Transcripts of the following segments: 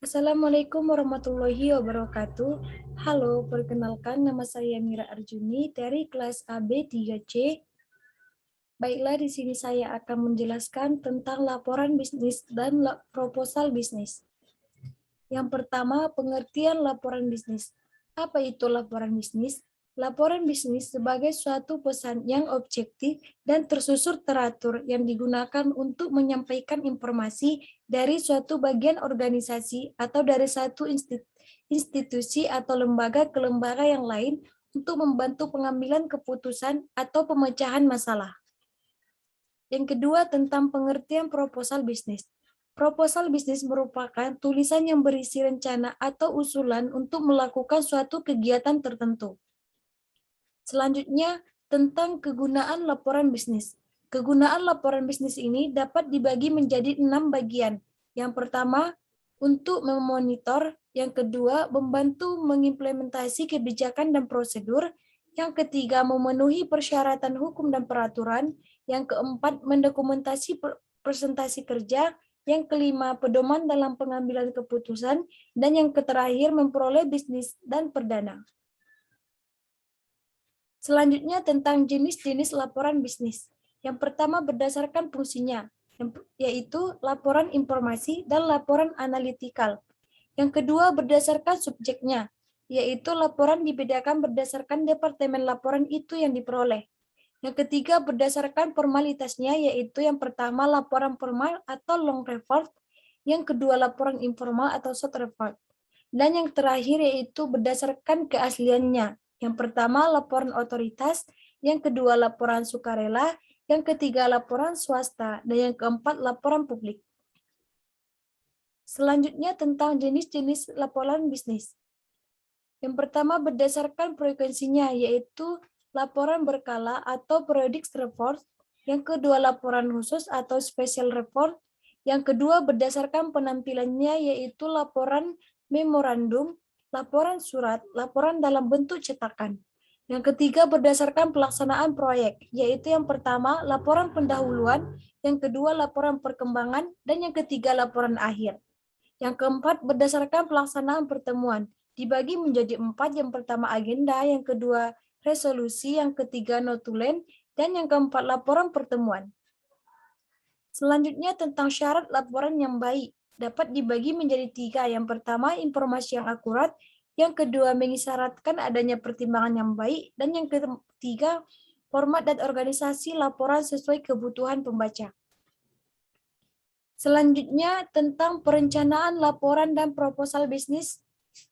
Assalamualaikum warahmatullahi wabarakatuh. Halo, perkenalkan nama saya Mira Arjuni dari kelas AB 3C. Baiklah, di sini saya akan menjelaskan tentang laporan bisnis dan proposal bisnis. Yang pertama, pengertian laporan bisnis. Apa itu laporan bisnis? Laporan bisnis sebagai suatu pesan yang objektif dan tersusun teratur yang digunakan untuk menyampaikan informasi dari suatu bagian organisasi atau dari satu institusi atau lembaga ke lembaga yang lain untuk membantu pengambilan keputusan atau pemecahan masalah. Yang kedua, tentang pengertian proposal bisnis. Proposal bisnis merupakan tulisan yang berisi rencana atau usulan untuk melakukan suatu kegiatan tertentu. Selanjutnya, tentang kegunaan laporan bisnis. Kegunaan laporan bisnis ini dapat dibagi menjadi 6 bagian. Yang pertama, untuk memonitor. Yang kedua, membantu mengimplementasi kebijakan dan prosedur. Yang ketiga, memenuhi persyaratan hukum dan peraturan. Yang keempat, mendokumentasi presentasi kerja. Yang kelima, pedoman dalam pengambilan keputusan. Dan yang terakhir, memperoleh bisnis dan perdana. Selanjutnya tentang jenis-jenis laporan bisnis. Yang pertama berdasarkan fungsinya, yaitu laporan informasi dan laporan analitikal. Yang kedua berdasarkan subjeknya, yaitu laporan dibedakan berdasarkan departemen laporan itu yang diperoleh. Yang ketiga berdasarkan formalitasnya, yaitu yang pertama laporan formal atau long report, yang kedua laporan informal atau short report. Dan yang terakhir yaitu berdasarkan keasliannya. Yang pertama laporan otoritas, yang kedua laporan sukarela, yang ketiga laporan swasta, dan yang keempat laporan publik. Selanjutnya tentang jenis-jenis laporan bisnis. Yang pertama berdasarkan frekuensinya, yaitu laporan berkala atau periodic report, yang kedua laporan khusus atau special report, yang kedua berdasarkan penampilannya, yaitu laporan memorandum, laporan surat, laporan dalam bentuk cetakan. Yang ketiga berdasarkan pelaksanaan proyek, yaitu yang pertama laporan pendahuluan, yang kedua laporan perkembangan, dan yang ketiga laporan akhir. Yang keempat berdasarkan pelaksanaan pertemuan, dibagi menjadi 4, yang pertama agenda, yang kedua resolusi, yang ketiga notulen, dan yang keempat laporan pertemuan. Selanjutnya tentang syarat laporan yang baik, dapat dibagi menjadi 3. Yang pertama, informasi yang akurat. Yang kedua, mengisyaratkan adanya pertimbangan yang baik. Dan yang ketiga, format dan organisasi laporan sesuai kebutuhan pembaca. Selanjutnya, tentang perencanaan laporan dan proposal bisnis,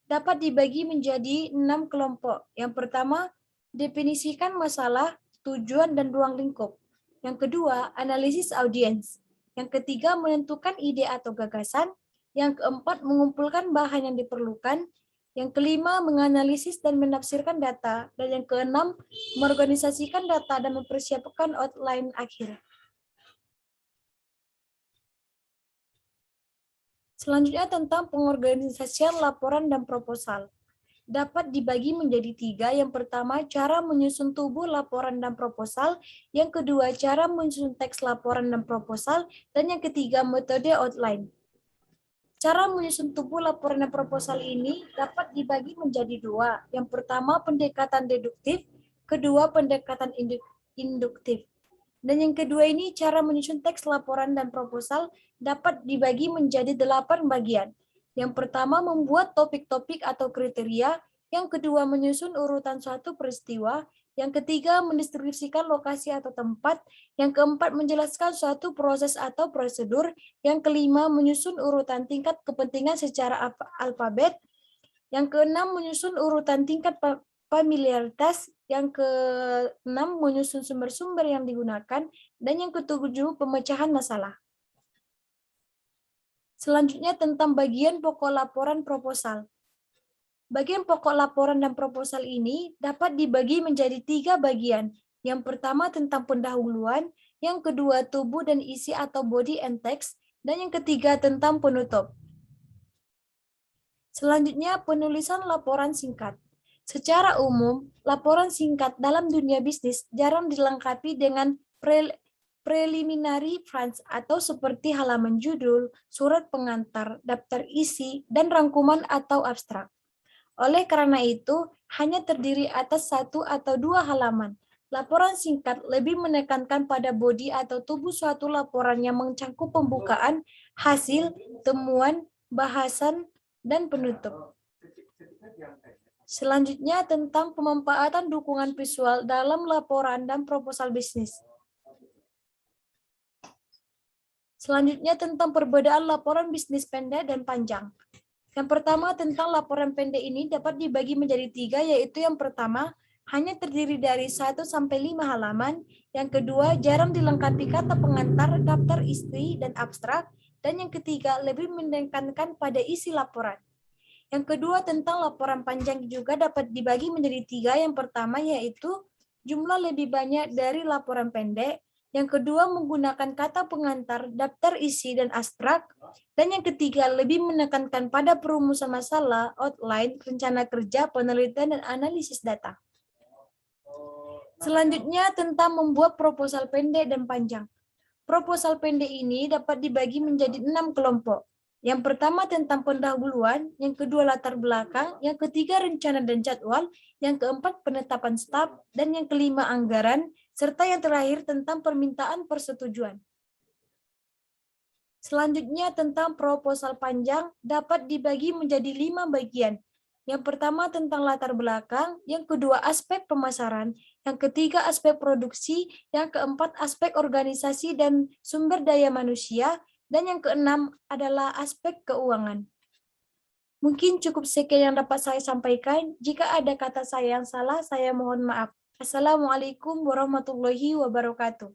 dapat dibagi menjadi 6 kelompok. Yang pertama, definisikan masalah, tujuan, dan ruang lingkup. Yang kedua, analisis audiens. Yang ketiga, menentukan ide atau gagasan. Yang keempat, mengumpulkan bahan yang diperlukan. Yang kelima, menganalisis dan menafsirkan data. Dan yang keenam, mengorganisasikan data dan mempersiapkan outline akhir. Selanjutnya tentang pengorganisasian laporan dan proposal. Dapat dibagi menjadi 3. Yang pertama, cara menyusun tubuh laporan dan proposal. Yang kedua, cara menyusun teks laporan dan proposal. Dan yang ketiga, metode outline. Cara menyusun tubuh laporan dan proposal ini dapat dibagi menjadi 2. Yang pertama, pendekatan deduktif. Kedua, pendekatan induktif. Dan yang kedua ini, cara menyusun teks laporan dan proposal dapat dibagi menjadi 8 bagian. Yang pertama, membuat topik-topik atau kriteria. Yang kedua, menyusun urutan suatu peristiwa. Yang ketiga, mendistribusikan lokasi atau tempat. Yang keempat, menjelaskan suatu proses atau prosedur. Yang kelima, menyusun urutan tingkat kepentingan secara alfabet. Yang keenam, menyusun urutan tingkat familiaritas. Yang keenam, menyusun sumber-sumber yang digunakan. Dan yang ketujuh, pemecahan masalah. Selanjutnya tentang bagian pokok laporan proposal. Bagian pokok laporan dan proposal ini dapat dibagi menjadi 3 bagian. Yang pertama tentang pendahuluan, yang kedua tubuh dan isi atau body and text, dan yang ketiga tentang penutup. Selanjutnya penulisan laporan singkat. Secara umum, laporan singkat dalam dunia bisnis jarang dilengkapi dengan preliminary funds atau seperti halaman judul, surat pengantar, daftar isi, dan rangkuman atau abstrak. Oleh karena itu, hanya terdiri atas 1 atau 2 halaman. Laporan singkat lebih menekankan pada bodi atau tubuh suatu laporan yang mencakup pembukaan, hasil, temuan, bahasan, dan penutup. Selanjutnya tentang pemanfaatan dukungan visual dalam laporan dan proposal bisnis. Selanjutnya tentang perbedaan laporan bisnis pendek dan panjang. Yang pertama tentang laporan pendek ini dapat dibagi menjadi 3, yaitu yang pertama hanya terdiri dari 1-5 halaman, yang kedua jarang dilengkapi kata pengantar, daftar isi, dan abstrak, dan yang ketiga lebih menekankan pada isi laporan. Yang kedua tentang laporan panjang juga dapat dibagi menjadi 3, yang pertama yaitu jumlah lebih banyak dari laporan pendek, yang kedua menggunakan kata pengantar, daftar isi, dan abstrak, dan yang ketiga lebih menekankan pada perumusan masalah, outline, rencana kerja, penelitian, dan analisis data. Selanjutnya tentang membuat proposal pendek dan panjang. Proposal pendek ini dapat dibagi menjadi 6 kelompok. Yang pertama tentang pendahuluan, yang kedua latar belakang, yang ketiga rencana dan jadwal, yang keempat penetapan staf, dan yang kelima anggaran, serta yang terakhir tentang permintaan persetujuan. Selanjutnya tentang proposal panjang dapat dibagi menjadi 5 bagian. Yang pertama tentang latar belakang, yang kedua aspek pemasaran, yang ketiga aspek produksi, yang keempat aspek organisasi dan sumber daya manusia, dan yang keenam adalah aspek keuangan. Mungkin cukup sekian yang dapat saya sampaikan. Jika ada kata saya yang salah, saya mohon maaf. Assalamualaikum warahmatullahi wabarakatuh.